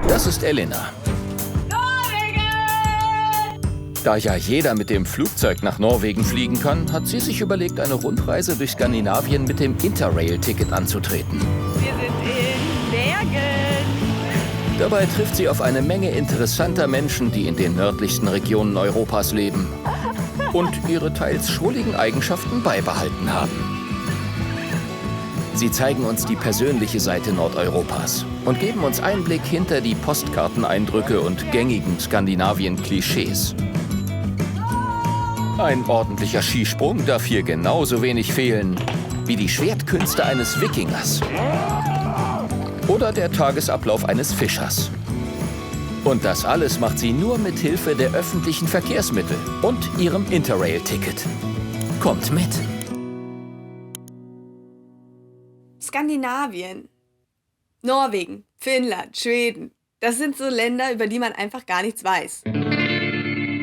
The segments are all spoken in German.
Das ist Elena. Da ja jeder mit dem Flugzeug nach Norwegen fliegen kann, hat sie sich überlegt, eine Rundreise durch Skandinavien mit dem Interrail-Ticket anzutreten. Wir sind in Bergen. Dabei trifft sie auf eine Menge interessanter Menschen, die in den nördlichsten Regionen Europas leben und ihre teils schrulligen Eigenschaften beibehalten haben. Sie zeigen uns die persönliche Seite Nordeuropas und geben uns Einblick hinter die Postkarteneindrücke und gängigen Skandinavien-Klischees. Ein ordentlicher Skisprung darf hier genauso wenig fehlen wie die Schwertkünste eines Wikingers oder der Tagesablauf eines Fischers. Und das alles macht sie nur mit Hilfe der öffentlichen Verkehrsmittel und ihrem Interrail-Ticket. Kommt mit! Skandinavien, Norwegen, Finnland, Schweden. Das sind so Länder, über die man einfach gar nichts weiß.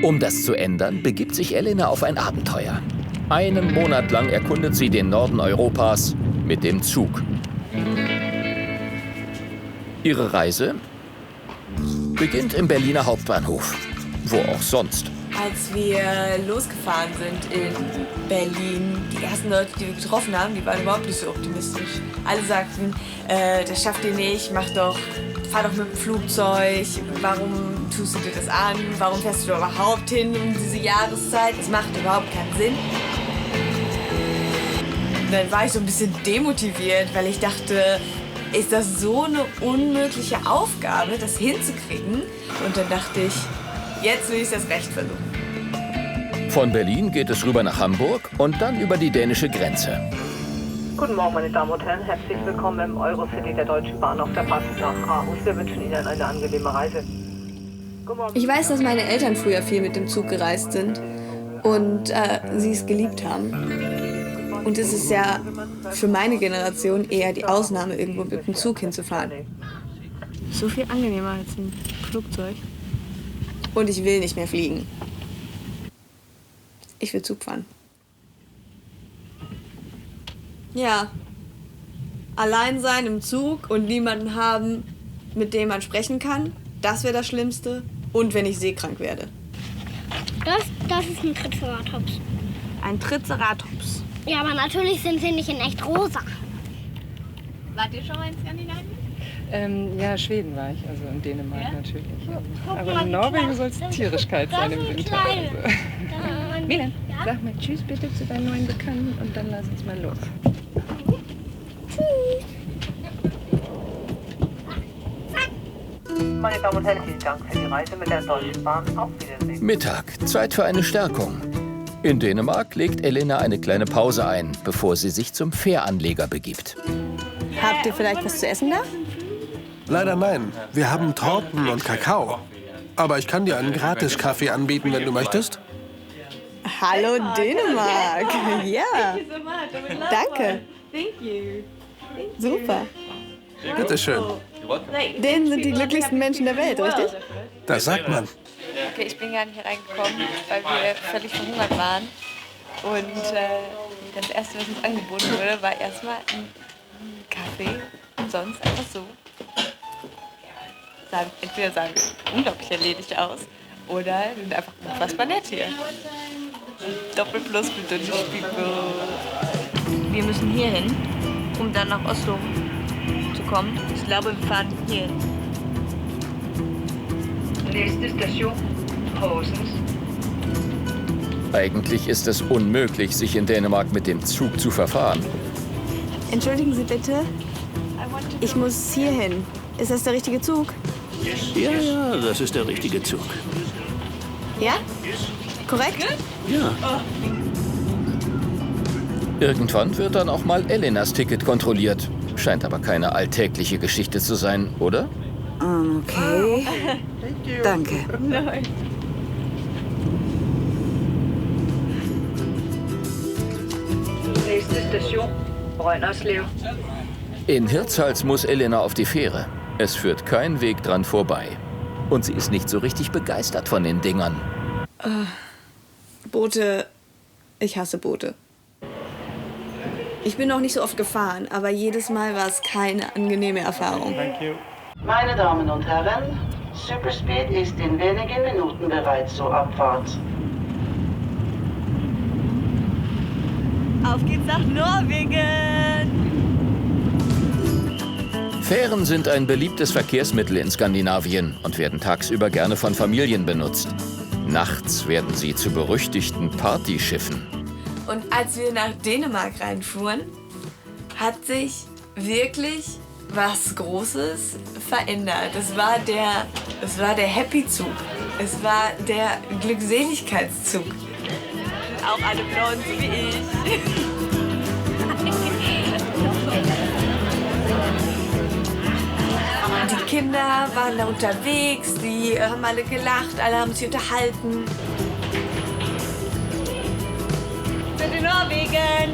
Um das zu ändern, begibt sich Elena auf ein Abenteuer. Einen Monat lang erkundet sie den Norden Europas mit dem Zug. Ihre Reise beginnt im Berliner Hauptbahnhof. Wo auch sonst. Als wir losgefahren sind in Berlin, die ersten Leute, die wir getroffen haben, die waren überhaupt nicht so optimistisch. Alle sagten, das schafft ihr nicht, fahr doch mit dem Flugzeug, warum tust du dir das an, warum fährst du da überhaupt hin um diese Jahreszeit, das macht überhaupt keinen Sinn. Und dann war ich so ein bisschen demotiviert, weil ich dachte, ist das so eine unmögliche Aufgabe, das hinzukriegen? Und dann dachte ich, jetzt will ich das Recht versuchen. Von Berlin geht es rüber nach Hamburg und dann über die dänische Grenze. Guten Morgen, meine Damen und Herren. Herzlich willkommen im Eurocity der Deutschen Bahn auf der Fahrt nach Aarhus. Wir wünschen Ihnen eine angenehme Reise. Ich weiß, dass meine Eltern früher viel mit dem Zug gereist sind und sie es geliebt haben. Und es ist ja für meine Generation eher die Ausnahme, irgendwo mit dem Zug hinzufahren. So viel angenehmer als ein Flugzeug. Und ich will nicht mehr fliegen. Ich will Zug fahren. Ja. Allein sein im Zug und niemanden haben, mit dem man sprechen kann, das wäre das Schlimmste. Und wenn ich seekrank werde. Das ist ein Triceratops. Ein Triceratops. Ja, aber natürlich sind sie nicht in echt rosa. Wart ihr schon mal in Skandinavien? Ja, Schweden war ich, also in Dänemark natürlich. Guck Aber mal, in wie Norwegen klein. soll es Tierischkeit sein im Winter. Also. Milan, Ja? sag mal Tschüss bitte zu deinen neuen Bekannten und dann lass uns mal los. Meine Damen und Herren, vielen Dank für die Reise mit der Deutschen Bahn. Auf Wiedersehen. Mittag, Zeit für eine Stärkung. In Dänemark legt Elena eine kleine Pause ein, bevor sie sich zum Fähranleger begibt. Habt ihr vielleicht was zu essen da? Leider nein. Wir haben Torten und Kakao. Aber ich kann dir einen Gratis-Kaffee anbieten, wenn du möchtest. Hallo Dänemark. Ja. Danke. Super. Bitteschön. Dänen sind die glücklichsten Menschen der Welt, richtig? Das sagt man. Okay, ich bin gar nicht hier reingekommen, weil wir völlig verhungert waren. Und das Erste, was uns angeboten wurde, war erstmal ein Kaffee und sonst einfach so. Entweder sahen wir unglaublich erledigt aus oder sind einfach unfassbar nett hier. Doppelplus mit Wir müssen hier hin, um dann nach Oslo zu kommen. Ich glaube, wir fahren hier hin. Nächste Station, Horsens. Eigentlich ist es unmöglich, sich in Dänemark mit dem Zug zu verfahren. Entschuldigen Sie bitte. Ich muss hier hin. Ist das der richtige Zug? Ja, das ist der richtige Zug. Ja? Korrekt? Ja. Irgendwann wird dann auch mal Elenas Ticket kontrolliert. Scheint aber keine alltägliche Geschichte zu sein, oder? Okay. Danke. Nächste Station, Brønderslev. In Hirtshals muss Elena auf die Fähre. Es führt kein Weg dran vorbei. Und sie ist nicht so richtig begeistert von den Dingern. Boote. Ich hasse Boote. Ich bin noch nicht so oft gefahren, aber jedes Mal war es keine angenehme Erfahrung. Meine Damen und Herren, Superspeed ist in wenigen Minuten bereit zur Abfahrt. Auf geht's nach Norwegen! Fähren sind ein beliebtes Verkehrsmittel in Skandinavien und werden tagsüber gerne von Familien benutzt. Nachts werden sie zu berüchtigten Partyschiffen. Und als wir nach Dänemark reinfuhren, hat sich wirklich was Großes verändert. Es war der Happy-Zug. Es war der Glückseligkeitszug. Auch alle blond wie ich. Die Kinder waren da unterwegs, die haben alle gelacht, alle haben sich unterhalten. Sind in Norwegen!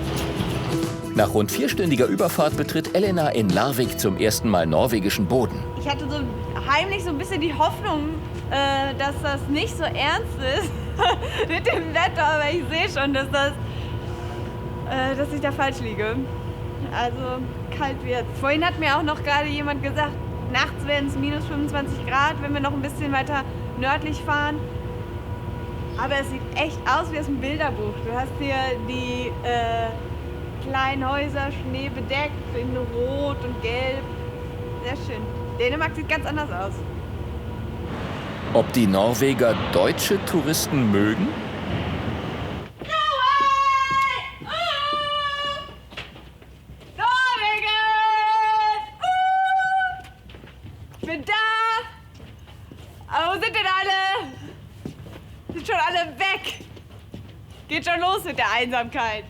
Nach rund 4-stündiger Überfahrt betritt Elena in Larvik zum ersten Mal norwegischen Boden. Ich hatte so heimlich so ein bisschen die Hoffnung, dass das nicht so ernst ist mit dem Wetter, aber ich sehe schon, dass ich da falsch liege. Also kalt wird's. Vorhin hat mir auch noch gerade jemand gesagt, nachts werden es minus 25 Grad, wenn wir noch ein bisschen weiter nördlich fahren. Aber es sieht echt aus wie aus dem Bilderbuch. Du hast hier die kleinen Häuser, Schnee bedeckt, in Rot und Gelb. Sehr schön. Dänemark sieht ganz anders aus. Ob die Norweger deutsche Touristen mögen? Ich bin da! Aber wo sind denn alle? Sind schon alle weg! Geht schon los mit der Einsamkeit.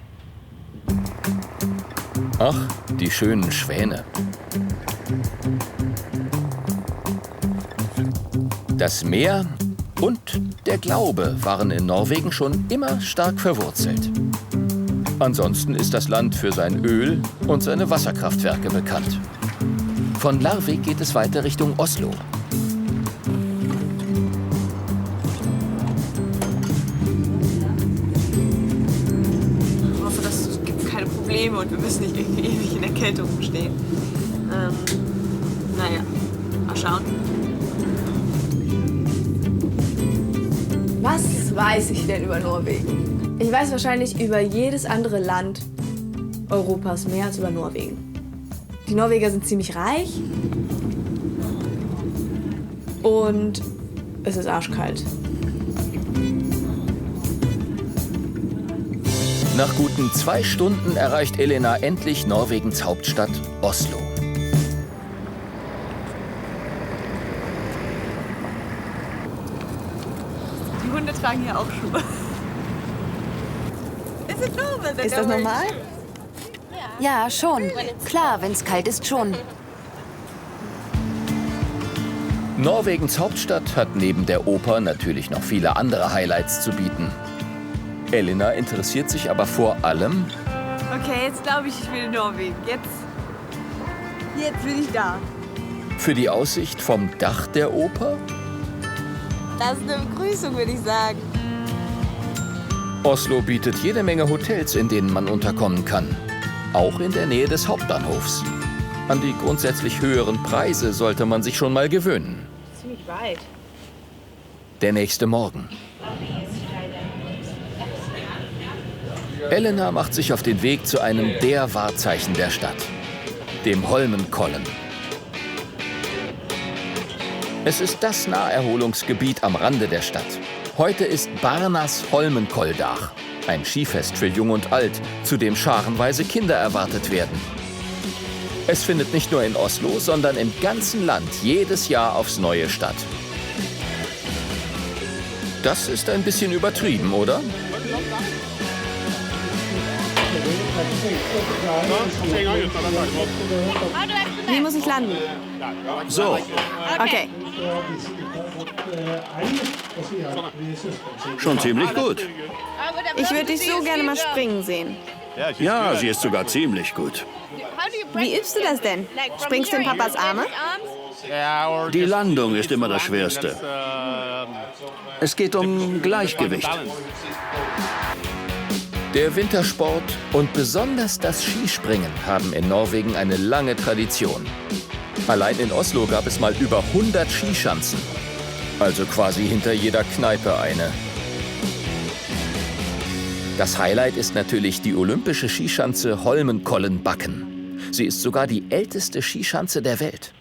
Ach, die schönen Schwäne. Das Meer und der Glaube waren in Norwegen schon immer stark verwurzelt. Ansonsten ist das Land für sein Öl und seine Wasserkraftwerke bekannt. Von Larvik geht es weiter Richtung Oslo. Ich hoffe, es gibt keine Probleme und wir müssen nicht irgendwie ewig in der Kälte rumstehen. Naja, mal schauen. Was weiß ich denn über Norwegen? Ich weiß wahrscheinlich über jedes andere Land Europas mehr als über Norwegen. Die Norweger sind ziemlich reich und es ist arschkalt. Nach guten 2 Stunden erreicht Elena endlich Norwegens Hauptstadt Oslo. Die Hunde tragen hier auch Schuhe. Ist das normal? Ja, schon. Klar, wenn es kalt ist, schon. Norwegens Hauptstadt hat neben der Oper natürlich noch viele andere Highlights zu bieten. Elena interessiert sich aber vor allem... Okay, jetzt glaube ich will in Norwegen. Jetzt bin ich da. Für die Aussicht vom Dach der Oper? Das ist eine Begrüßung, würde ich sagen. Oslo bietet jede Menge Hotels, in denen man unterkommen kann. Auch in der Nähe des Hauptbahnhofs. An die grundsätzlich höheren Preise sollte man sich schon mal gewöhnen. Ziemlich weit. Der nächste Morgen. Elena macht sich auf den Weg zu einem der Wahrzeichen der Stadt, dem Holmenkollen. Es ist das Naherholungsgebiet am Rande der Stadt. Heute ist Barnas Holmenkolldach, ein Skifest für Jung und Alt, zu dem scharenweise Kinder erwartet werden. Es findet nicht nur in Oslo, sondern im ganzen Land jedes Jahr aufs Neue statt. Das ist ein bisschen übertrieben, oder? Wie muss ich landen? So. Okay. Schon ziemlich gut. Ich würde dich so gerne mal springen sehen. Ja, sie ist sogar ziemlich gut. Wie übst du das denn? Springst du in Papas Arme? Die Landung ist immer das Schwerste. Es geht um Gleichgewicht. Der Wintersport und besonders das Skispringen haben in Norwegen eine lange Tradition. Allein in Oslo gab es mal über 100 Skischanzen. Also quasi hinter jeder Kneipe eine. Das Highlight ist natürlich die olympische Skischanze Holmenkollen-Bakken. Sie ist sogar die älteste Skischanze der Welt.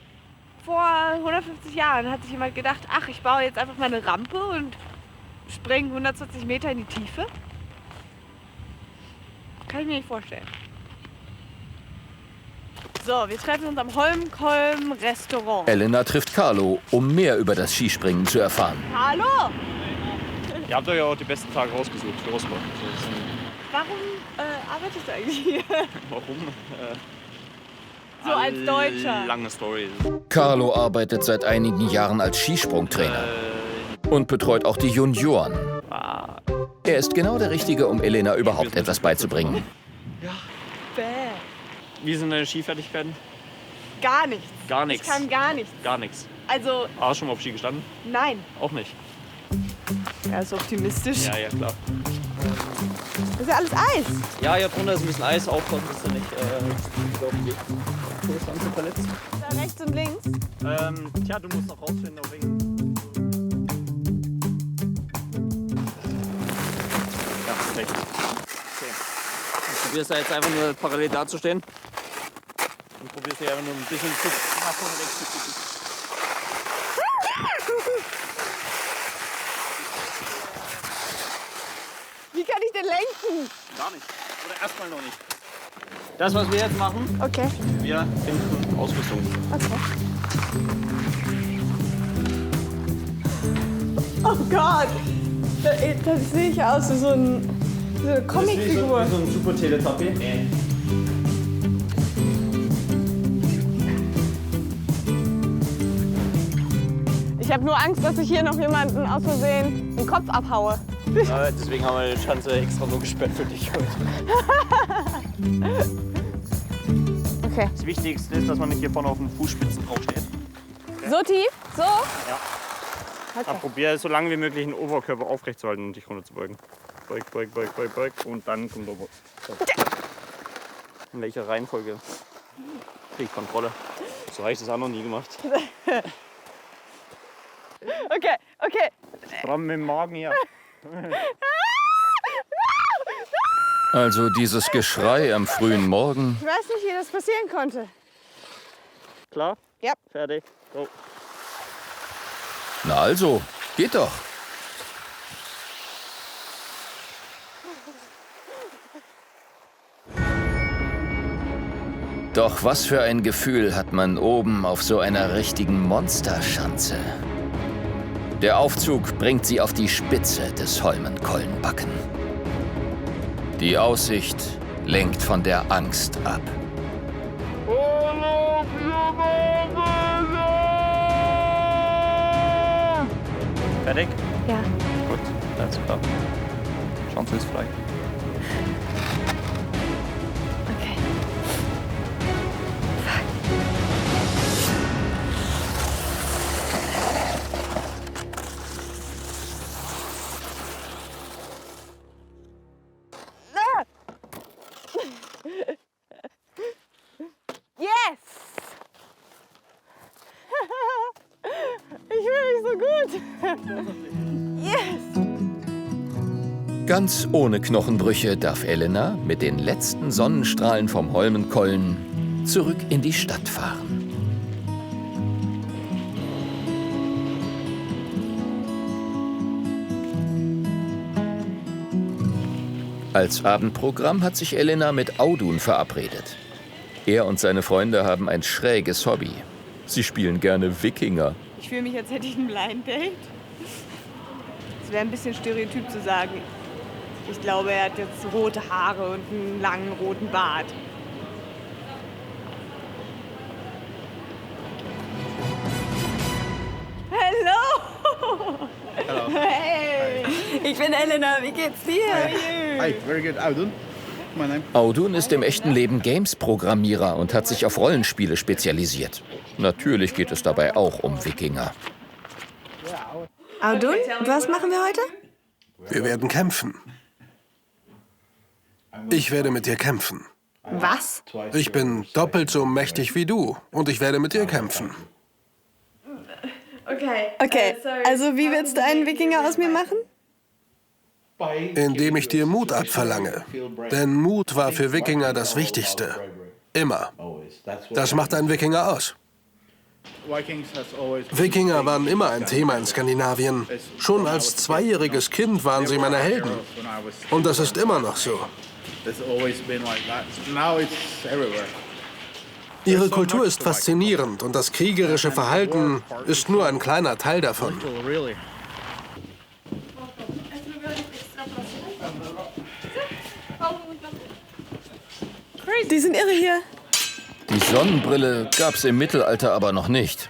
Vor 150 Jahren hat sich jemand gedacht, ach, ich baue jetzt einfach mal eine Rampe und springe 120 Meter in die Tiefe. Kann ich mir nicht vorstellen. So, wir treffen uns am Holmenkollen-Restaurant. Elena trifft Carlo, um mehr über das Skispringen zu erfahren. Hallo! Ihr habt euch ja auch die besten Tage rausgesucht für Oslo. Warum arbeitest du eigentlich hier? Warum? So als Deutscher. Lange Story. Carlo arbeitet seit einigen Jahren als Skisprungtrainer und betreut auch die Junioren. Er ist genau der Richtige, um Elena überhaupt etwas beizubringen. Ja. Bäh. Wie sind deine Skifertigkeiten? Gar nichts. Gar nichts. Ich kann gar nichts. Gar nichts. Also. Hast du schon mal auf Ski gestanden? Nein. Auch nicht. Er ist optimistisch. Ja, ja, klar. Das ist ja alles Eis. Ja, hier drunter ist ein bisschen Eis. Aufpassen, dass du nicht Kursanze verletzt. Da rechts und links? Tja, du musst noch rausfinden, auf welchen. Ja, perfekt. Okay. Du probierst da jetzt einfach nur parallel dazustehen. Und probierst hier einfach nur ein bisschen nach vorne weg zu kicken. Wie kann ich denn lenken? Gar nicht. Oder erstmal noch nicht. Das, was wir jetzt machen, okay. Wir finden Ausrüstung. Okay. Oh Gott! Das sehe ich aus wie so eine Comicfigur. Wie so ein Super Teletubby. Ich habe nur Angst, dass ich hier noch jemanden aus Versehen den Kopf abhaue. Ja, deswegen haben wir die Schanze extra nur gesperrt für dich heute. Okay. Das Wichtigste ist, dass man nicht hier vorne auf den Fußspitzen drauf steht. Okay. So tief? So? Ja. Okay. Dann probier so lange wie möglich den Oberkörper aufrecht zu halten und dich runter zu beugen. Beug, beug, beug, beug, beug. Und dann kommt der Ober. In welcher Reihenfolge krieg ich Kontrolle? So habe ich das auch noch nie gemacht. Okay, okay. Stramm mit dem Magen hier. Also dieses Geschrei am frühen Morgen. Ich weiß nicht, wie das passieren konnte. Klar? Ja. Fertig. Go. Na also, geht doch. Doch was für ein Gefühl hat man oben auf so einer richtigen Monsterschanze. Der Aufzug bringt sie auf die Spitze des Holmenkollen-Bakken. Die Aussicht lenkt von der Angst ab. Fertig? Ja. Gut, alles klar. Chance ist frei. Okay. Yes! Ich fühle mich so gut. Yes! Ganz ohne Knochenbrüche darf Elena mit den letzten Sonnenstrahlen vom Holmenkollen zurück in die Stadt fahren. Als Abendprogramm hat sich Elena mit Audun verabredet. Er und seine Freunde haben ein schräges Hobby. Sie spielen gerne Wikinger. Ich fühle mich, als hätte ich ein Blind Date. Es wäre ein bisschen stereotyp zu sagen. Ich glaube, er hat jetzt rote Haare und einen langen roten Bart. Hallo! Hello. Hey! Ich bin Elena, wie geht's dir? Hi, very good. Audun. Audun ist im echten Leben Games-Programmierer und hat sich auf Rollenspiele spezialisiert. Natürlich geht es dabei auch um Wikinger. Audun, was machen wir heute? Wir werden kämpfen. Ich werde mit dir kämpfen. Was? Ich bin doppelt so mächtig wie du und ich werde mit dir kämpfen. Okay, also wie willst du einen Wikinger aus mir machen? Indem ich dir Mut abverlange. Denn Mut war für Wikinger das Wichtigste. Immer. Das macht einen Wikinger aus. Wikinger waren immer ein Thema in Skandinavien. Schon als 2-jähriges Kind waren sie meine Helden. Und das ist immer noch so. Ihre Kultur ist faszinierend und das kriegerische Verhalten ist nur ein kleiner Teil davon. Die sind irre hier. Die Sonnenbrille gab's im Mittelalter aber noch nicht.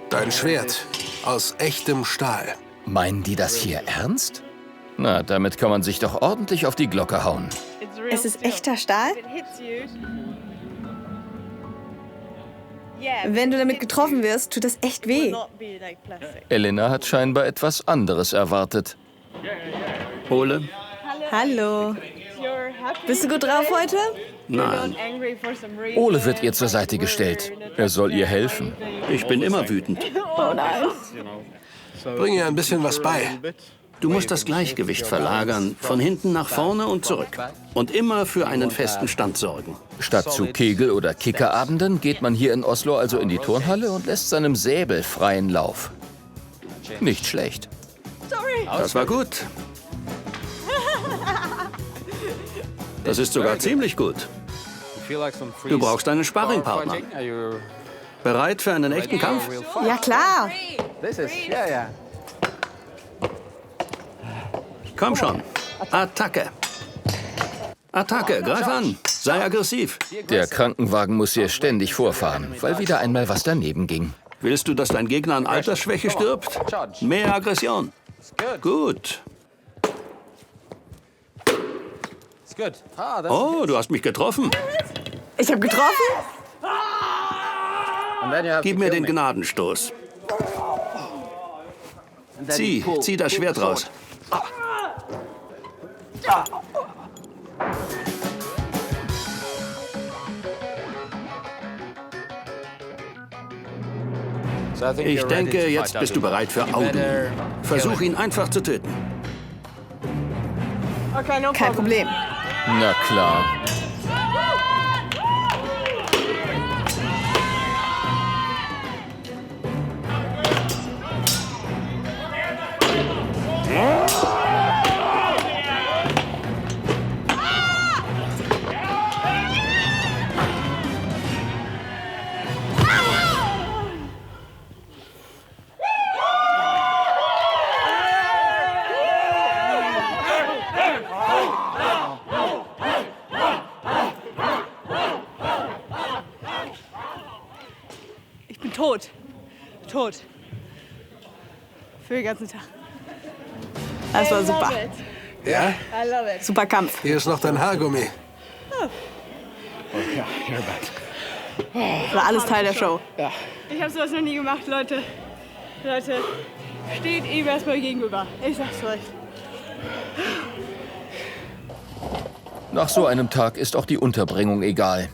Dein Schwert aus echtem Stahl. Meinen die das hier ernst? Na, damit kann man sich doch ordentlich auf die Glocke hauen. Es ist echter Stahl? Wenn du damit getroffen wirst, tut das echt weh. Elena hat scheinbar etwas anderes erwartet. Ole? Hallo. Bist du gut drauf heute? Nein. Ole wird ihr zur Seite gestellt. Er soll ihr helfen. Ich bin immer wütend. Oh nein. Bring ihr ein bisschen was bei. Du musst das Gleichgewicht verlagern, von hinten nach vorne und zurück. Und immer für einen festen Stand sorgen. Statt zu Kegel- oder Kickerabenden geht man hier in Oslo also in die Turnhalle und lässt seinem Säbel freien Lauf. Nicht schlecht. Das war gut. Das ist sogar ziemlich gut. Du brauchst einen Sparringpartner. Bereit für einen echten Kampf? Ja, klar. Komm schon. Attacke. Attacke, greif an. Sei aggressiv. Der Krankenwagen muss hier ständig vorfahren, weil wieder einmal was daneben ging. Willst du, dass dein Gegner an Altersschwäche stirbt? Mehr Aggression. Gut. Oh, du hast mich getroffen. Ich habe getroffen? Gib mir den Gnadenstoß. Zieh das Schwert raus. Ich denke, jetzt bist du bereit für Audun. Versuch ihn einfach zu töten. Kein Problem. Na klar. Tot. Für den ganzen Tag. Das war super. Ja? Super Kampf. Hier ist noch dein Haargummi. War alles Teil der Show. Ich habe sowas noch nie gemacht, Leute. Steht ihm erstmal gegenüber. Ich sag's euch. Nach so einem Tag ist auch die Unterbringung egal.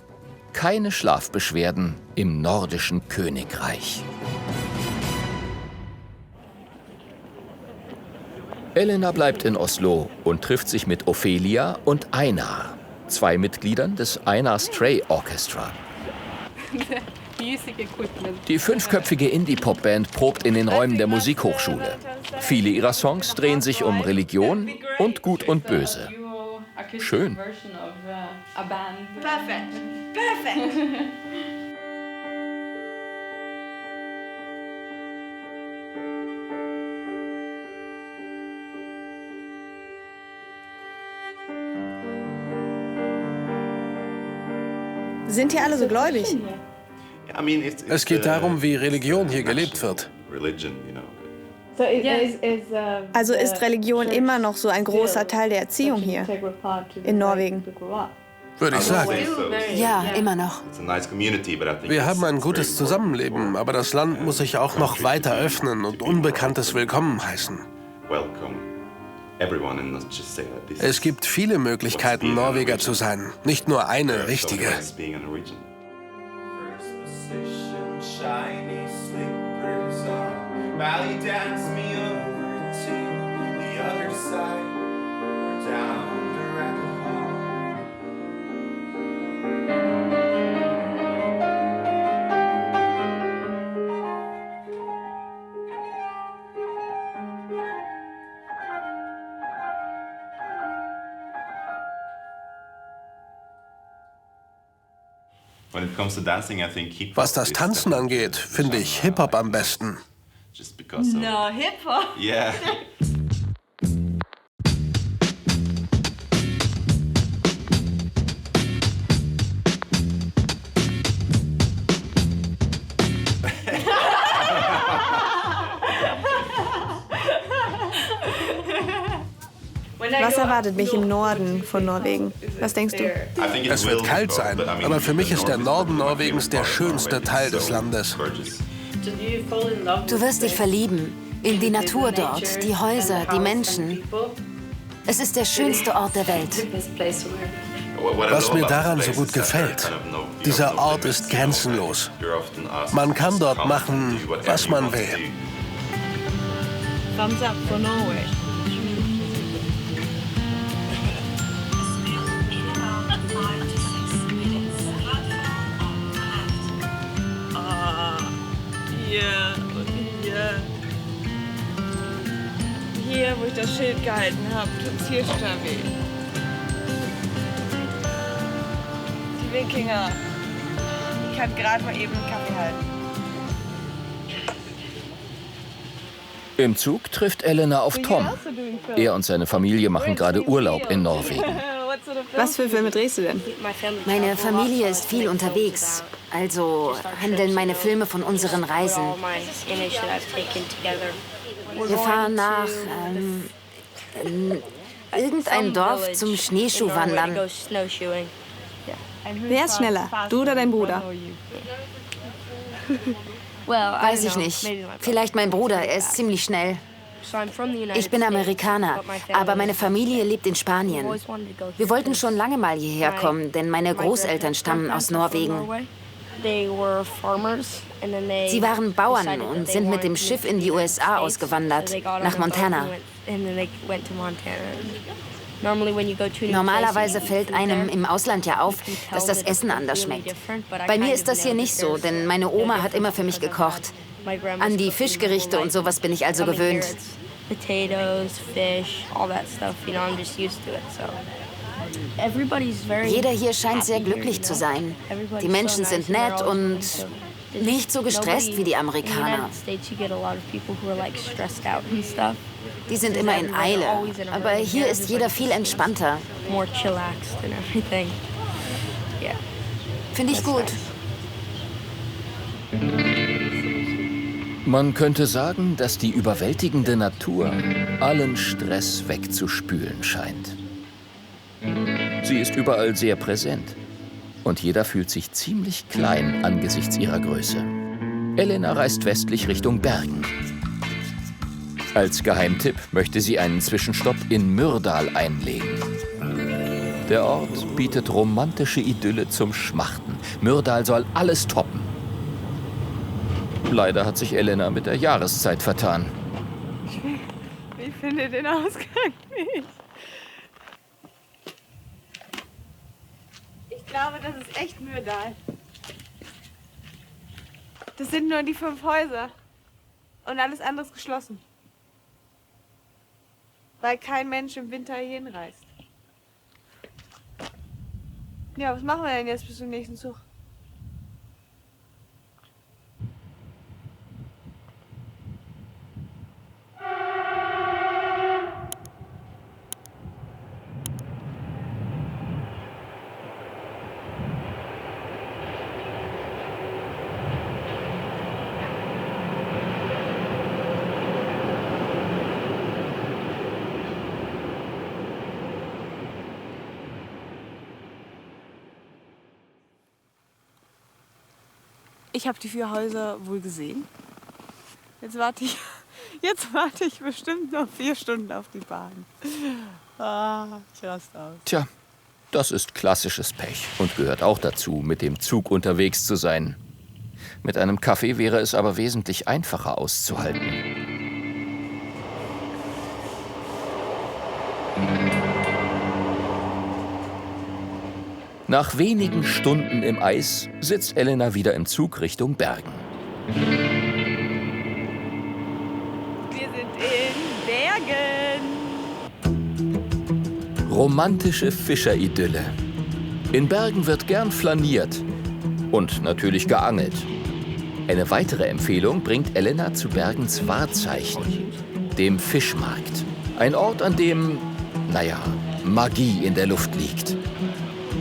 Keine Schlafbeschwerden im nordischen Königreich. Elena bleibt in Oslo und trifft sich mit Ophelia und Einar, 2 Mitgliedern des Einar Stray Orchestra. Die 5-köpfige Indie-Pop-Band probt in den Räumen der Musikhochschule. Viele ihrer Songs drehen sich um Religion und Gut und Böse. Schön. Perfekt. Sind hier alle so gläubig? Es geht darum, wie Religion hier gelebt wird. Also ist Religion immer noch so ein großer Teil der Erziehung hier in Norwegen? Würde ich sagen. Ja, immer noch. Wir haben ein gutes Zusammenleben, aber das Land muss sich auch noch weiter öffnen und Unbekanntes willkommen heißen. Es gibt viele Möglichkeiten, Norweger zu sein, nicht nur eine richtige. Was das Tanzen angeht, finde ich Hip-Hop am besten. No, Hip-Hop? Yeah. Was erwartet mich im Norden von Norwegen? Was denkst du? Es wird kalt sein, aber für mich ist der Norden Norwegens der schönste Teil des Landes. Du wirst dich verlieben. In die Natur dort, die Häuser, die Menschen. Es ist der schönste Ort der Welt. Was mir daran so gut gefällt, dieser Ort ist grenzenlos. Man kann dort machen, was man will. Thumbs up for Norway. Hier und hier. Hier, wo ich das Schild gehalten habe, tut's hier total weh. Die Wikinger. Ich kann gerade mal eben einen Kaffee halten. Im Zug trifft Elena auf Tom. Er und seine Familie machen gerade Urlaub in Norwegen. Was für Filme drehst du denn? Meine Familie ist viel unterwegs. Also handeln meine Filme von unseren Reisen. Wir fahren nach irgendein Dorf zum Schneeschuhwandern. Wer ist schneller, du oder dein Bruder? Weiß ich nicht. Vielleicht mein Bruder, er ist ziemlich schnell. Ich bin Amerikaner, aber meine Familie lebt in Spanien. Wir wollten schon lange mal hierher kommen, denn meine Großeltern stammen aus Norwegen. Sie waren Bauern und sind mit dem Schiff in die USA ausgewandert, nach Montana. Normalerweise fällt einem im Ausland ja auf, dass das Essen anders schmeckt. Bei mir ist das hier nicht so, denn meine Oma hat immer für mich gekocht. An die Fischgerichte und sowas bin ich also gewöhnt. Jeder hier scheint sehr glücklich zu sein. Die Menschen sind nett und nicht so gestresst wie die Amerikaner. Die sind immer in Eile, aber hier ist jeder viel entspannter. Finde ich gut. Man könnte sagen, dass die überwältigende Natur allen Stress wegzuspülen scheint. Sie ist überall sehr präsent und jeder fühlt sich ziemlich klein angesichts ihrer Größe. Elena reist westlich Richtung Bergen. Als Geheimtipp möchte sie einen Zwischenstopp in Myrdal einlegen. Der Ort bietet romantische Idylle zum Schmachten. Myrdal soll alles toppen. Leider hat sich Elena mit der Jahreszeit vertan. Ich finde den Ausgang nicht. Ich glaube, das ist echt Myrdal. Das sind nur die 5 Häuser. Und alles andere ist geschlossen. Weil kein Mensch im Winter hier hinreist. Ja, was machen wir denn jetzt bis zum nächsten Zug? Ich habe die 4 Häuser wohl gesehen. Jetzt warte ich Jetzt warte ich bestimmt noch 4 Stunden auf die Bahn. Ich raste aus. Tja, das ist klassisches Pech und gehört auch dazu, mit dem Zug unterwegs zu sein. Mit einem Kaffee wäre es aber wesentlich einfacher auszuhalten. Nach wenigen Stunden im Eis sitzt Elena wieder im Zug Richtung Bergen. Wir sind in Bergen. Romantische Fischeridylle. In Bergen wird gern flaniert und natürlich geangelt. Eine weitere Empfehlung bringt Elena zu Bergens Wahrzeichen, dem Fischmarkt. Ein Ort, an dem, Magie in der Luft liegt.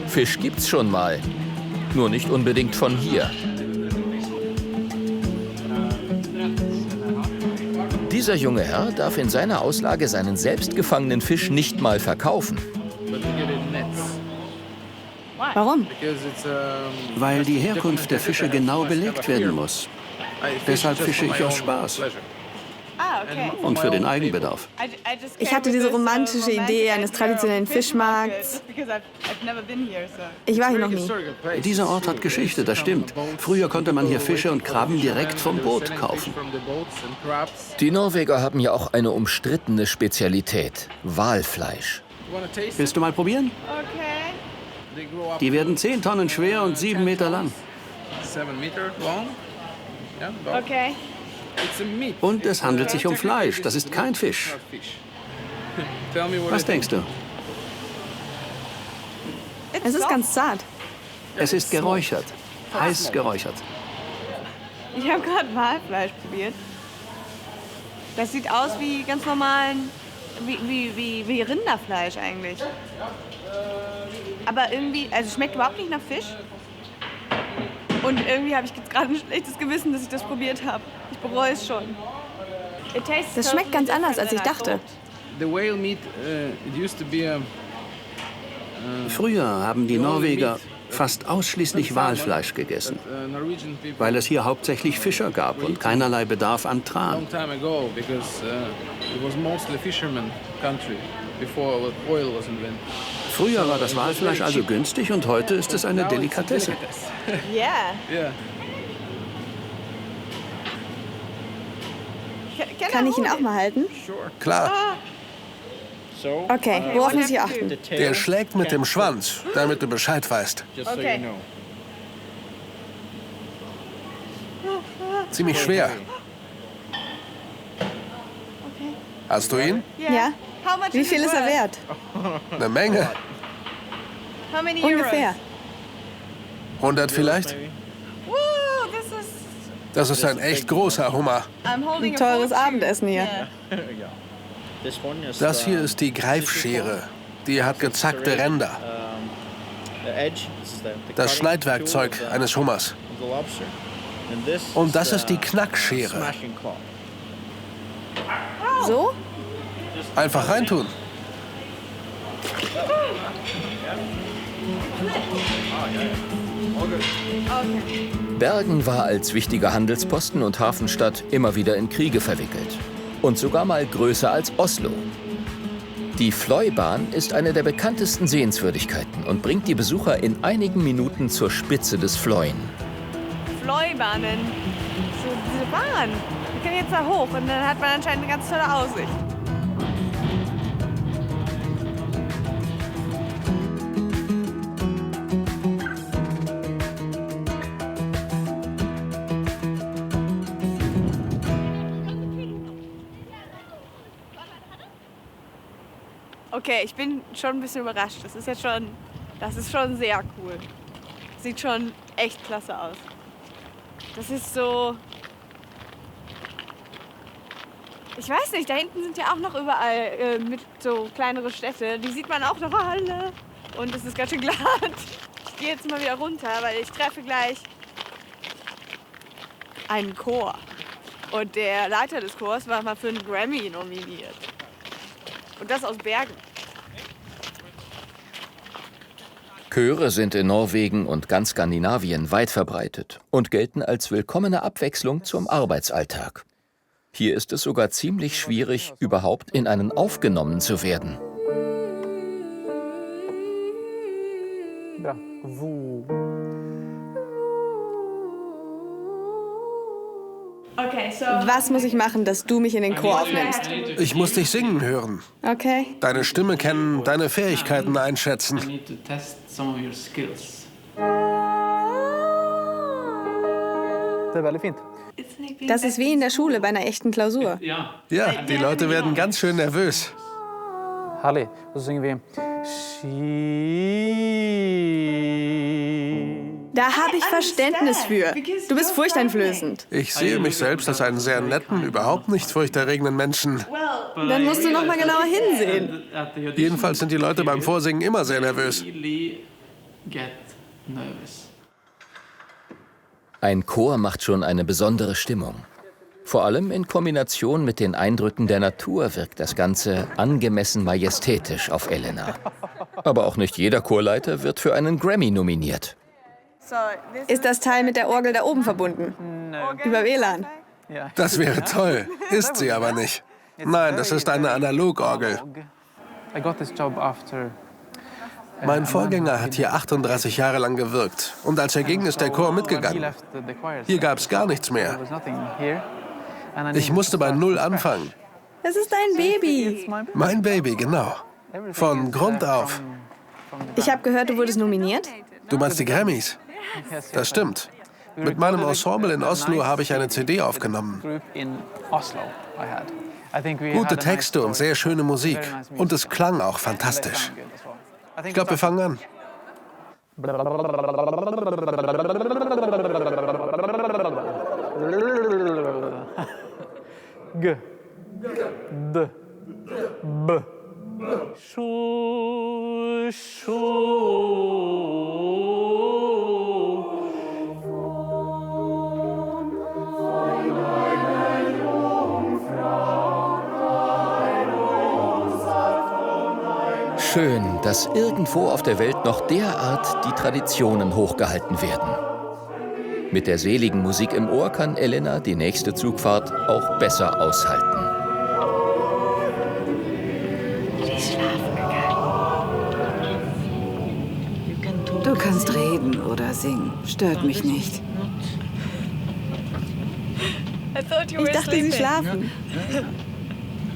Fisch gibt's schon mal, nur nicht unbedingt von hier. Dieser junge Herr darf in seiner Auslage seinen selbst gefangenen Fisch nicht mal verkaufen. Warum? Weil die Herkunft der Fische genau belegt werden muss. Deshalb fische ich aus Spaß. Okay. Und für den Eigenbedarf. Ich hatte diese romantische Idee eines traditionellen Fischmarkts. Ich war hier noch nie. Dieser Ort hat Geschichte, das stimmt. Früher konnte man hier Fische und Krabben direkt vom Boot kaufen. Die Norweger haben ja auch eine umstrittene Spezialität: Walfleisch. Willst du mal probieren? Okay. Die werden 10 Tonnen schwer und 7 Meter lang. Okay. Und es handelt sich um Fleisch, das ist kein Fisch. Was denkst du? Es ist ganz zart. Es ist geräuchert, heiß geräuchert. Ich habe gerade Walfleisch probiert. Das sieht aus wie ganz normalen, wie Rinderfleisch eigentlich. Aber irgendwie, also es schmeckt überhaupt nicht nach Fisch. Und irgendwie habe ich jetzt gerade ein schlechtes Gewissen, dass ich das probiert habe. Ich bereue es schon. Das schmeckt ganz anders, als ich dachte. Früher haben die Norweger fast ausschließlich Walfleisch gegessen, weil es hier hauptsächlich Fischer gab und keinerlei Bedarf an Tran. Früher war das Walfleisch also günstig und heute ist es eine Delikatesse. Ja. Kann ich ihn auch mal halten? Klar. Okay, worauf muss ich achten? Der schlägt mit dem Schwanz, damit du Bescheid weißt. Okay. Ziemlich schwer. Hast du ihn? Ja. Wie viel ist er wert? Eine Menge. Ungefähr. 100 vielleicht? Das ist ein echt großer Hummer. Ein teures Abendessen hier. Das hier ist die Greifschere. Die hat gezackte Ränder. Das Schneidwerkzeug eines Hummers. Und das ist die Knackschere. So? Einfach reintun. Bergen war als wichtiger Handelsposten und Hafenstadt immer wieder in Kriege verwickelt. Und sogar mal größer als Oslo. Die Fløybahn ist eine der bekanntesten Sehenswürdigkeiten und bringt die Besucher in einigen Minuten zur Spitze des Fløyen. Fløybahnen. So diese Bahn. Wir können jetzt da hoch und dann hat man anscheinend eine ganz tolle Aussicht. Okay, ich bin schon ein bisschen überrascht. Das ist schon sehr cool. Sieht schon echt klasse aus. Das ist so, ich weiß nicht, da hinten sind ja auch noch überall mit so kleinere Städte. Die sieht man auch noch alle. Und es ist ganz schön glatt. Ich gehe jetzt mal wieder runter, weil ich treffe gleich einen Chor. Und der Leiter des Chors war mal für einen Grammy nominiert. Und das aus Bergen. Chöre sind in Norwegen und ganz Skandinavien weit verbreitet und gelten als willkommene Abwechslung zum Arbeitsalltag. Hier ist es sogar ziemlich schwierig, überhaupt in einen aufgenommen zu werden. Was muss ich machen, dass du mich in den Chor aufnimmst? Ich muss dich singen hören. Okay. Deine Stimme kennen, deine Fähigkeiten einschätzen. Das ist wie in der Schule bei einer echten Klausur. Ja, die Leute werden ganz schön nervös. Herrlich. So singen wir. Da habe ich Verständnis für. Du bist furchteinflößend. Ich sehe mich selbst als einen sehr netten, überhaupt nicht furchterregenden Menschen. Dann musst du noch mal genauer hinsehen. Jedenfalls sind die Leute beim Vorsingen immer sehr nervös. Ein Chor macht schon eine besondere Stimmung. Vor allem in Kombination mit den Eindrücken der Natur wirkt das Ganze angemessen majestätisch auf Elena. Aber auch nicht jeder Chorleiter wird für einen Grammy nominiert. Ist das Teil mit der Orgel da oben verbunden? Über WLAN? Das wäre toll, ist sie aber nicht. Nein, das ist eine Analogorgel. Mein Vorgänger hat hier 38 Jahre lang gewirkt. Und als er ging, ist der Chor mitgegangen. Hier gab es gar nichts mehr. Ich musste bei Null anfangen. Das ist dein Baby. Mein Baby, genau. Von Grund auf. Ich habe gehört, du wurdest nominiert? Du meinst die Grammys? Das stimmt. Mit meinem Ensemble in Oslo habe ich eine CD aufgenommen. Gute Texte und sehr schöne Musik. Und es klang auch fantastisch. Ich glaube, wir fangen an. G, D, B, Schu, Schu. Schön, dass irgendwo auf der Welt noch derart die Traditionen hochgehalten werden. Mit der seligen Musik im Ohr kann Elena die nächste Zugfahrt auch besser aushalten. Du kannst reden oder singen. Stört mich nicht. Ich dachte, sie schlafen.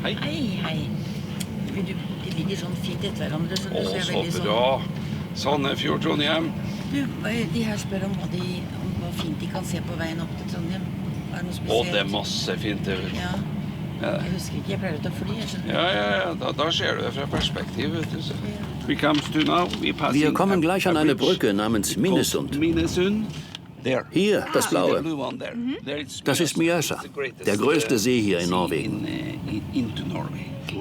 Hei, hei. Det ligger sånn fint etter hverandre, så det Å, ser så veldig sånn. bra. Sandefjord, Trondheim. Du, de her spør om hva fint de kan se på veien opp til Trondheim. Er det noe Å, spesielt? det er masse fint. Det. Ja. Jeg husker ikke, jeg pleier å ta fly. Jeg skjønner. Ja, da ser du det fra perspektiv. Vet du. We come to now, Wir kommen gleich an eine Brücke namens Minnesund. Hier, das Blaue. Das ist Mjøsa, der größte See hier in Norwegen.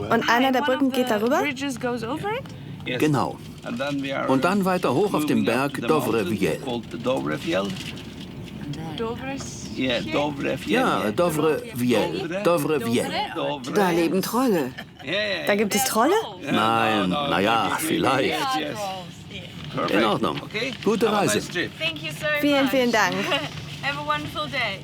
Und einer der Brücken geht darüber? Genau. Und dann weiter hoch auf dem Berg Dovrefjell. Ja, Dovrefjell. Da leben Trolle. Da gibt es Trolle? Nein, naja, vielleicht. In Ordnung. Gute Reise. Vielen, vielen Dank. Have a wonderful day.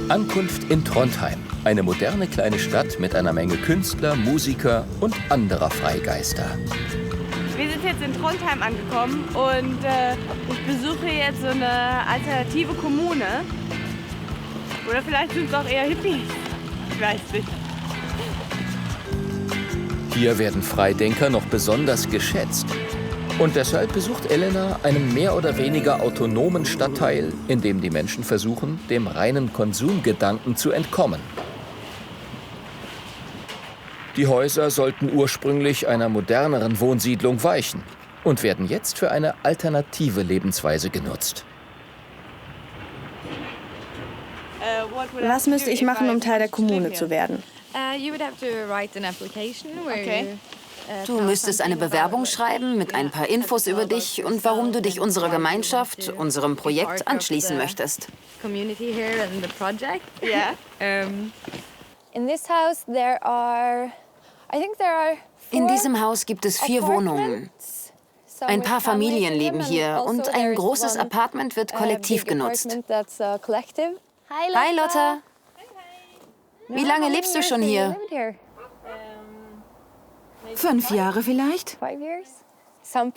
Ankunft in Trondheim, eine moderne kleine Stadt mit einer Menge Künstler, Musiker und anderer Freigeister. Wir sind jetzt in Trondheim angekommen und ich besuche jetzt so eine alternative Kommune. Oder vielleicht sind es auch eher Hippies. Ich weiß nicht. Hier werden Freidenker noch besonders geschätzt. Und deshalb besucht Elena einen mehr oder weniger autonomen Stadtteil, in dem die Menschen versuchen, dem reinen Konsumgedanken zu entkommen. Die Häuser sollten ursprünglich einer moderneren Wohnsiedlung weichen und werden jetzt für eine alternative Lebensweise genutzt. Was müsste ich machen, um Teil der Kommune zu werden? Du müsstest eine Bewerbung schreiben mit ein paar Infos über dich und warum du dich unserer Gemeinschaft, unserem Projekt anschließen möchtest. In this house there are In diesem Haus gibt es 4 Wohnungen. Ein paar Familien leben hier und ein großes Apartment wird kollektiv genutzt. Hi, Lotta. Wie lange lebst du schon hier? 5 Jahre vielleicht?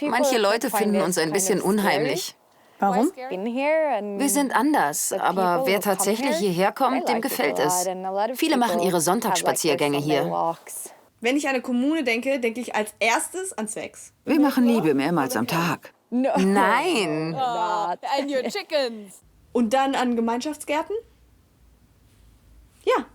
Manche Leute finden uns ein bisschen unheimlich. Warum? Wir sind anders, aber wer tatsächlich hierher kommt, dem gefällt es. Viele machen ihre Sonntagsspaziergänge hier. Wenn ich an eine Kommune denke, denke ich als erstes an Sex. Wir machen Liebe mehrmals am Tag. Nein. Und dann an Gemeinschaftsgärten? Ja.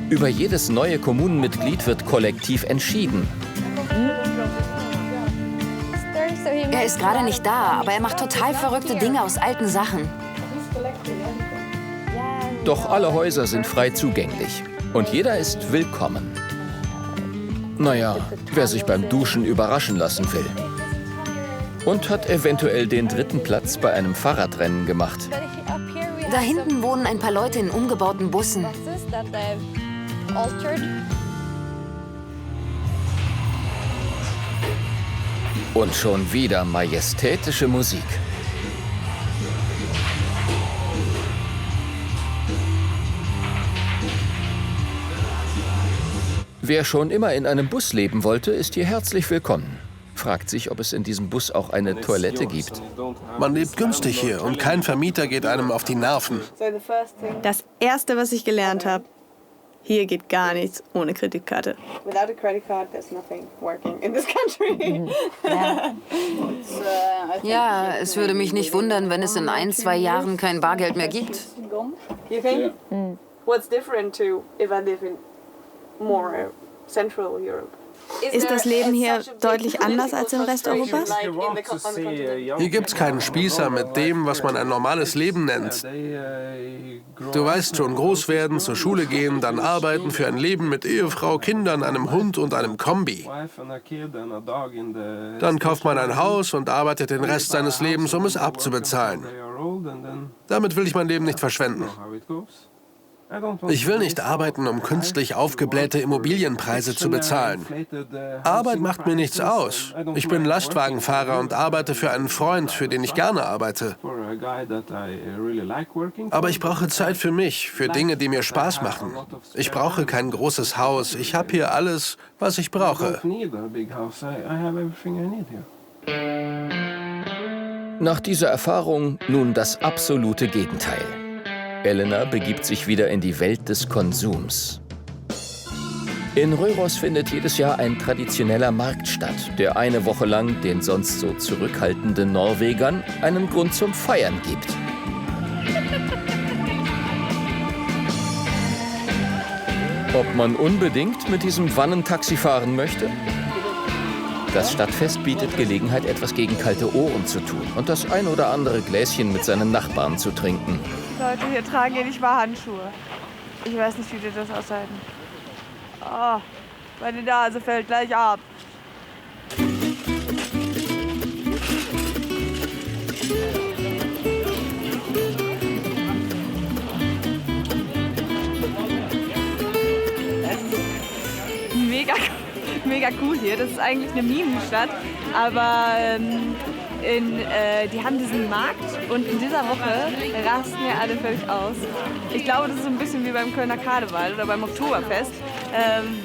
Über jedes neue Kommunenmitglied wird kollektiv entschieden. Er ist gerade nicht da, aber er macht total verrückte Dinge aus alten Sachen. Doch alle Häuser sind frei zugänglich und jeder ist willkommen. Naja, wer sich beim Duschen überraschen lassen will. Und hat eventuell den 3. Platz bei einem Fahrradrennen gemacht. Da hinten wohnen ein paar Leute in umgebauten Bussen. Und schon wieder majestätische Musik. Wer schon immer in einem Bus leben wollte, ist hier herzlich willkommen. Fragt sich, ob es in diesem Bus auch eine Toilette gibt. Man lebt günstig hier und kein Vermieter geht einem auf die Nerven. Das Erste, was ich gelernt habe, hier geht gar nichts ohne Kreditkarte. Without a credit card, there's nothing working in this country. Ja, es würde mich nicht wundern, wenn es in 1-2 Jahren kein Bargeld mehr gibt. You think? What's different to if I live in more Central Europe? Ist das Leben hier deutlich anders als im Rest Europas? Hier gibt's keinen Spießer mit dem, was man ein normales Leben nennt. Du weißt schon, groß werden, zur Schule gehen, dann arbeiten für ein Leben mit Ehefrau, Kindern, einem Hund und einem Kombi. Dann kauft man ein Haus und arbeitet den Rest seines Lebens, um es abzubezahlen. Damit will ich mein Leben nicht verschwenden. Ich will nicht arbeiten, um künstlich aufgeblähte Immobilienpreise zu bezahlen. Arbeit macht mir nichts aus. Ich bin Lastwagenfahrer und arbeite für einen Freund, für den ich gerne arbeite. Aber ich brauche Zeit für mich, für Dinge, die mir Spaß machen. Ich brauche kein großes Haus. Ich habe hier alles, was ich brauche. Nach dieser Erfahrung nun das absolute Gegenteil. Elena begibt sich wieder in die Welt des Konsums. In Røros findet jedes Jahr ein traditioneller Markt statt, der eine Woche lang den sonst so zurückhaltenden Norwegern einen Grund zum Feiern gibt. Ob man unbedingt mit diesem Wannentaxi fahren möchte? Das Stadtfest bietet Gelegenheit, etwas gegen kalte Ohren zu tun und das ein oder andere Gläschen mit seinen Nachbarn zu trinken. Leute, hier tragen ja nicht mal Handschuhe. Ich weiß nicht, wie die das aushalten. Oh, meine Nase fällt gleich ab. Mega cool hier. Das ist eigentlich eine Minenstadt, aber die haben diesen Markt und in dieser Woche rasten ja alle völlig aus. Ich glaube, das ist so ein bisschen wie beim Kölner Karneval oder beim Oktoberfest,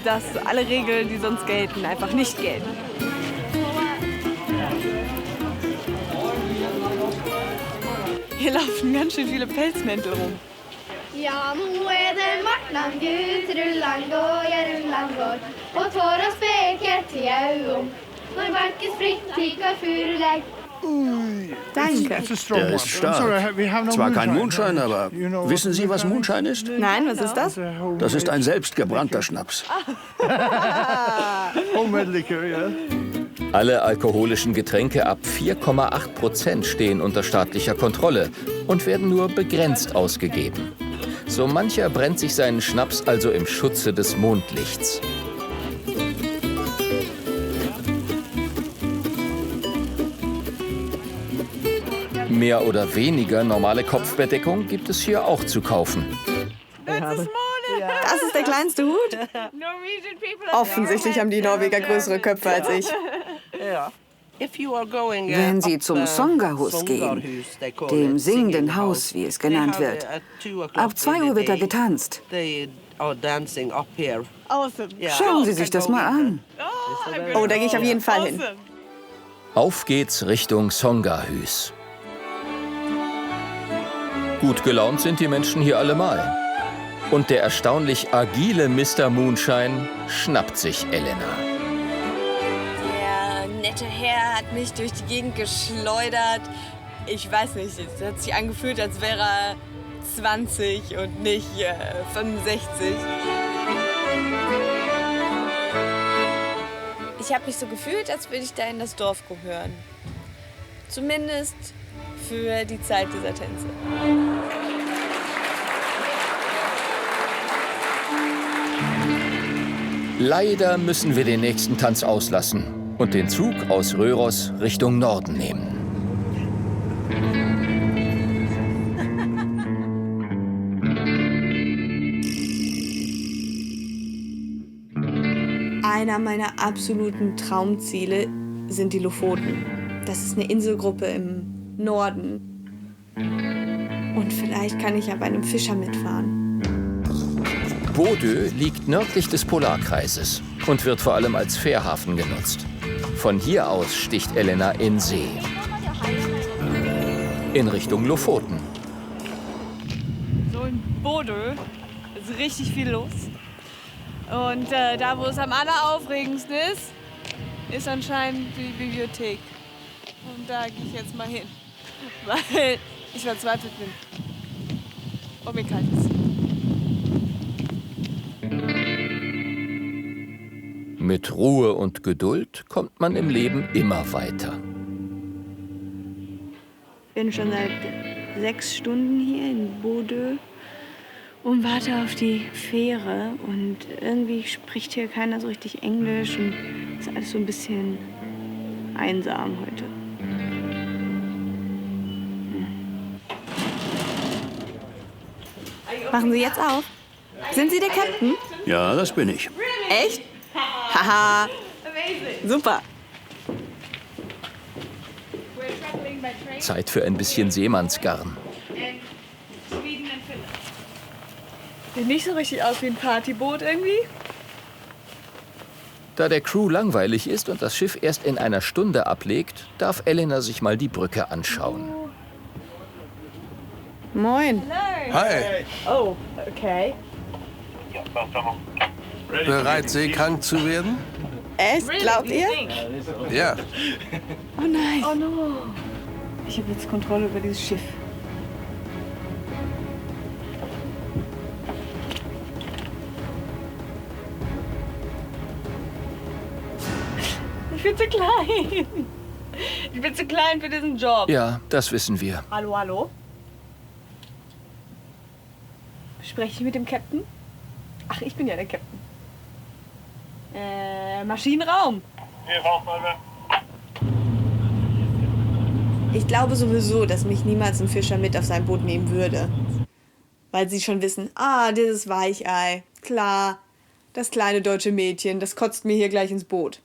dass alle Regeln, die sonst gelten, einfach nicht gelten. Hier laufen ganz schön viele Pelzmäntel rum. Ja, nå det Martland Gud, rullan går, ja rullan går, og tår og speker til øyom, når marken spritter furuleg. Danke. Der ist stark. Zwar kein Moonshine, aber wissen Sie, was Moonshine ist? Nein, was ist das? Das ist ein selbstgebrannter Schnaps. Alle alkoholischen Getränke ab 4,8% stehen unter staatlicher Kontrolle und werden nur begrenzt ausgegeben. So mancher brennt sich seinen Schnaps also im Schutze des Mondlichts. Mehr oder weniger normale Kopfbedeckung gibt es hier auch zu kaufen. Das ist der kleinste Hut? Offensichtlich haben die Norweger größere Köpfe als ich. Wenn Sie zum Songahus gehen, dem singenden Haus, wie es genannt wird, ab 2 Uhr wird da getanzt. Schauen Sie sich das mal an. Oh, da gehe ich auf jeden Fall hin. Auf geht's Richtung Songahus. Gut gelaunt sind die Menschen hier allemal. Und der erstaunlich agile Mr. Moonshine schnappt sich Elena. Der nette Herr hat mich durch die Gegend geschleudert. Ich weiß nicht, es hat sich angefühlt, als wäre er 20 und nicht 65. Ich habe mich so gefühlt, als würde ich da in das Dorf gehören. Zumindest für die Zeit dieser Tänze. Leider müssen wir den nächsten Tanz auslassen und den Zug aus Røros Richtung Norden nehmen. Einer meiner absoluten Traumziele sind die Lofoten. Das ist eine Inselgruppe im Norden. Und vielleicht kann ich ja bei einem Fischer mitfahren. Bodø liegt nördlich des Polarkreises und wird vor allem als Fährhafen genutzt. Von hier aus sticht Elena in See. In Richtung Lofoten. So in Bodø ist richtig viel los. Und da, wo es am alleraufregendsten ist anscheinend die Bibliothek. Und da gehe ich jetzt mal hin, weil ich verzweifelt bin. Und mir kalt ist. Mit Ruhe und Geduld kommt man im Leben immer weiter. Ich bin schon seit 6 Stunden hier in Bodø und warte auf die Fähre. Und irgendwie spricht hier keiner so richtig Englisch und ist alles so ein bisschen einsam heute. Machen Sie jetzt auf. Sind Sie der Captain? Ja, das bin ich. Echt? Haha. Super. Zeit für ein bisschen Seemannsgarn. Sieht nicht so richtig aus wie ein Partyboot irgendwie. Da der Crew langweilig ist und das Schiff erst in einer Stunde ablegt, darf Elena sich mal die Brücke anschauen. Moin. Hi. Oh, okay. Bereit, seekrank zu werden? Echt? Glaubt ihr? Ja. Oh nein. Oh no. Ich habe jetzt Kontrolle über dieses Schiff. Ich bin zu klein. Ich bin zu klein für diesen Job. Ja, das wissen wir. Hallo, hallo? Spreche ich mit dem Captain? Ach, ich bin ja der Captain. Maschinenraum. Ich glaube sowieso, dass mich niemals ein Fischer mit auf sein Boot nehmen würde. Weil sie schon wissen, dieses Weichei. Klar, das kleine deutsche Mädchen, das kotzt mir hier gleich ins Boot.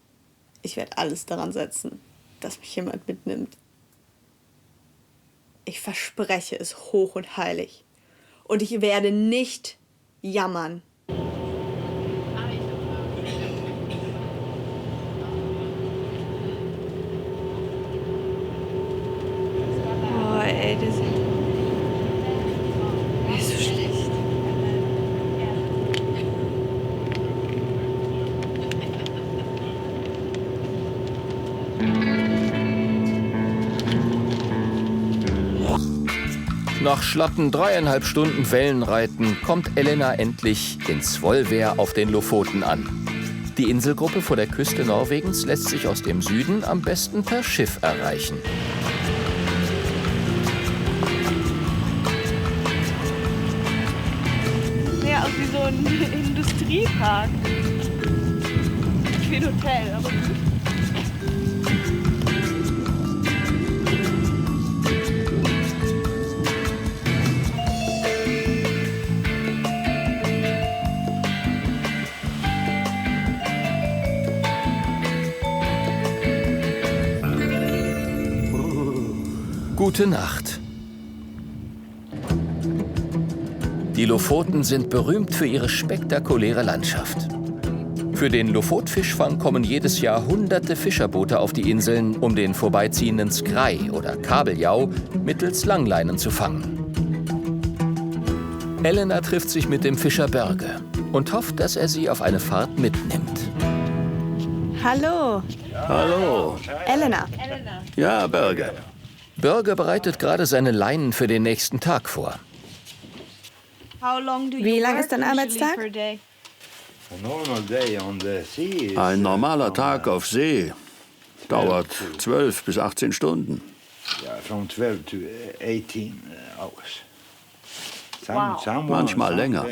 Ich werde alles daran setzen, dass mich jemand mitnimmt. Ich verspreche es hoch und heilig. Und ich werde nicht jammern. Oh, ey, das ist so schlecht. Nach schlappen 3,5 Stunden Wellenreiten kommt Elena endlich in Svolvær auf den Lofoten an. Die Inselgruppe vor der Küste Norwegens lässt sich aus dem Süden am besten per Schiff erreichen. Ja, aus wie so ein Industriepark. Nicht wie ein Hotel, aber gut. Gute Nacht. Die Lofoten sind berühmt für ihre spektakuläre Landschaft. Für den Lofotfischfang kommen jedes Jahr hunderte Fischerboote auf die Inseln, um den vorbeiziehenden Skrei oder Kabeljau mittels Langleinen zu fangen. Elena trifft sich mit dem Fischer Börge und hofft, dass er sie auf eine Fahrt mitnimmt. Hallo. Hallo. Elena. Ja, Börge. Börge bereitet gerade seine Leinen für den nächsten Tag vor. Wie lang ist dein Arbeitstag? Ein normaler Tag auf See dauert 12 bis 18 Stunden. Manchmal länger.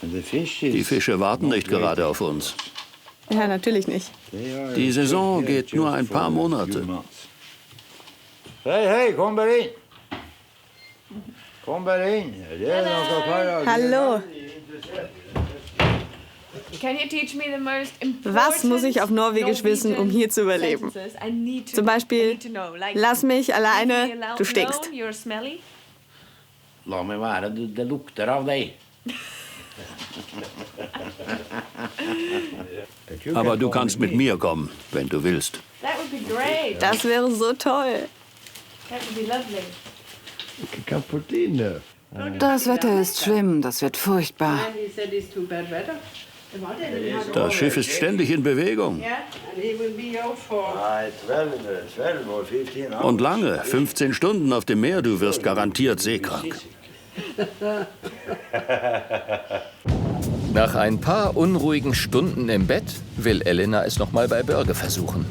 Die Fische warten nicht gerade auf uns. Ja, natürlich nicht. Die Saison geht nur ein paar Monate. Hey, komm rein. Komm rein. Hallo. Was muss ich auf Norwegisch wissen, um hier zu überleben? Zum Beispiel, lass mich alleine, du stinkst. La meg være, det lukter av deg. Aber du kannst mit mir kommen, wenn du willst. Das wäre so toll. Das Wetter ist schlimm, das wird furchtbar. Das Schiff ist ständig in Bewegung. Und lange, 15 Stunden auf dem Meer, du wirst garantiert seekrank. Nach ein paar unruhigen Stunden im Bett will Elena es noch mal bei Börge versuchen.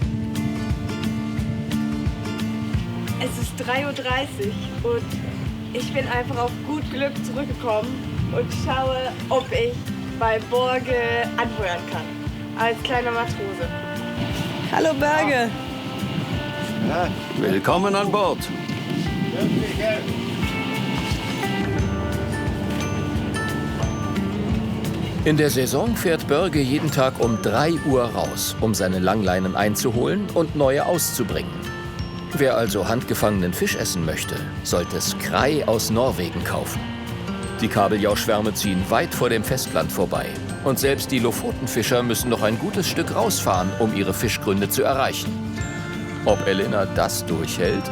Es ist 3:30 Uhr und ich bin einfach auf gut Glück zurückgekommen und schaue, ob ich bei Börge anheuern kann. Als kleiner Matrose. Hallo Börge. Willkommen an Bord. In der Saison fährt Börge jeden Tag um 3 Uhr raus, um seine Langleinen einzuholen und neue auszubringen. Wer also handgefangenen Fisch essen möchte, sollte Skrei aus Norwegen kaufen. Die Kabeljauschwärme ziehen weit vor dem Festland vorbei. Und selbst die Lofotenfischer müssen noch ein gutes Stück rausfahren, um ihre Fischgründe zu erreichen. Ob Elena das durchhält?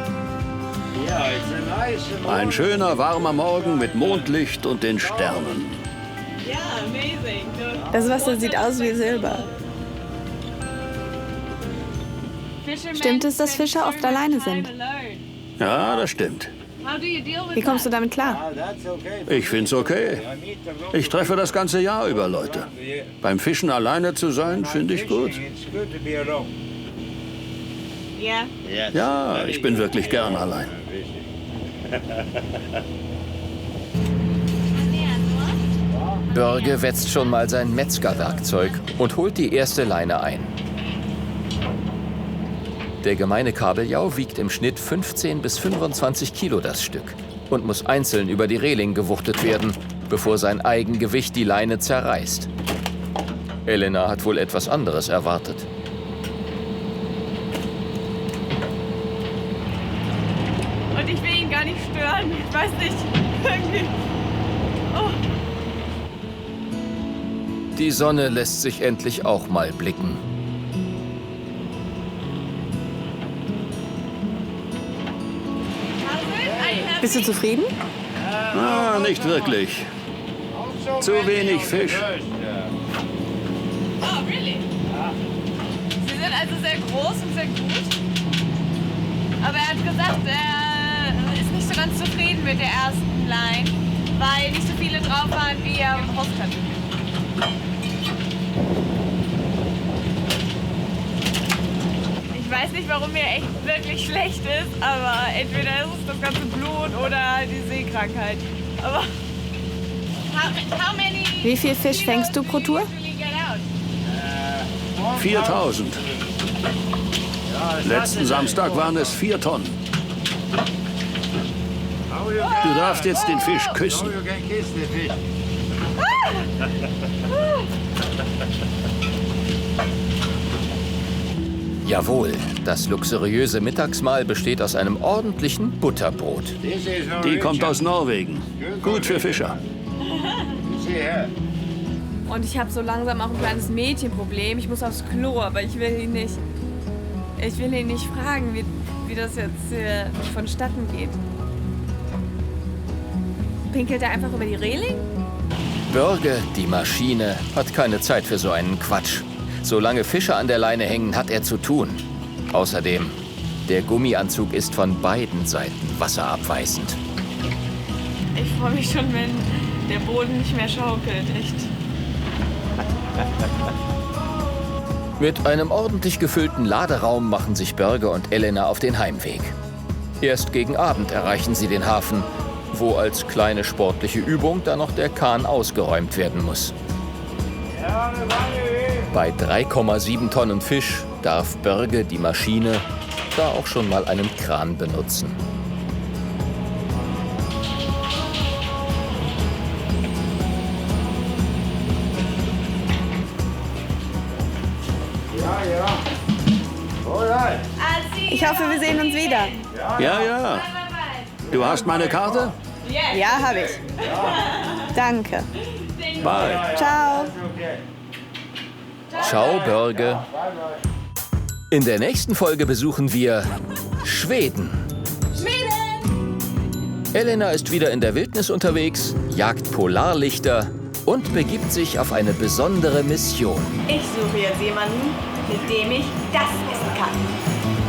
Ein schöner, warmer Morgen mit Mondlicht und den Sternen. Das Wasser sieht aus wie Silber. Stimmt es, dass Fischer oft alleine sind? Ja, das stimmt. Wie kommst du damit klar? Ich find's okay. Ich treffe das ganze Jahr über Leute. Beim Fischen alleine zu sein, finde ich gut. Ja, ich bin wirklich gern allein. Börge wetzt schon mal sein Metzgerwerkzeug und holt die erste Leine ein. Der gemeine Kabeljau wiegt im Schnitt 15 bis 25 Kilo das Stück und muss einzeln über die Reling gewuchtet werden, bevor sein Eigengewicht die Leine zerreißt. Elena hat wohl etwas anderes erwartet. Und ich will ihn gar nicht stören. Ich weiß nicht. Irgendwie. Oh. Die Sonne lässt sich endlich auch mal blicken. Bist du zufrieden? Ah, nicht wirklich. Zu wenig Fisch. Oh, really? Sie sind also sehr groß und sehr gut. Aber er hat gesagt, er ist nicht so ganz zufrieden mit der ersten Line, weil nicht so viele drauf waren, wie er raus kann. Ich weiß nicht, warum mir echt wirklich schlecht ist, aber entweder ist es das ganze Blut oder die Seekrankheit. Aber wie viel Fisch fängst du pro Tour? 4000. Letzten Samstag waren es 4 Tonnen. Du darfst jetzt den Fisch küssen. Jawohl, das luxuriöse Mittagsmahl besteht aus einem ordentlichen Butterbrot. Die kommt aus Norwegen. Gut für Fischer. Und ich habe so langsam auch ein kleines Mädchenproblem. Ich muss aufs Klo, aber ich will ihn nicht fragen, wie das jetzt vonstatten geht. Pinkelt er einfach über die Reling? Börge, die Maschine, hat keine Zeit für so einen Quatsch. Solange Fische an der Leine hängen, hat er zu tun. Außerdem, der Gummianzug ist von beiden Seiten wasserabweisend. Ich freue mich schon, wenn der Boden nicht mehr schaukelt, echt. Mit einem ordentlich gefüllten Laderaum machen sich Börge und Elena auf den Heimweg. Erst gegen Abend erreichen sie den Hafen, wo als kleine sportliche Übung dann noch der Kahn ausgeräumt werden muss. Bei 3,7 Tonnen Fisch darf Börge, die Maschine, da auch schon mal einen Kran benutzen. Ich hoffe, wir sehen uns wieder. Ja. Du hast meine Karte? Ja, habe ich. Danke. Bye. Ciao. Ciao, Börge. In der nächsten Folge besuchen wir Schweden. Elena ist wieder in der Wildnis unterwegs, jagt Polarlichter und begibt sich auf eine besondere Mission. Ich suche jetzt jemanden, mit dem ich das essen kann.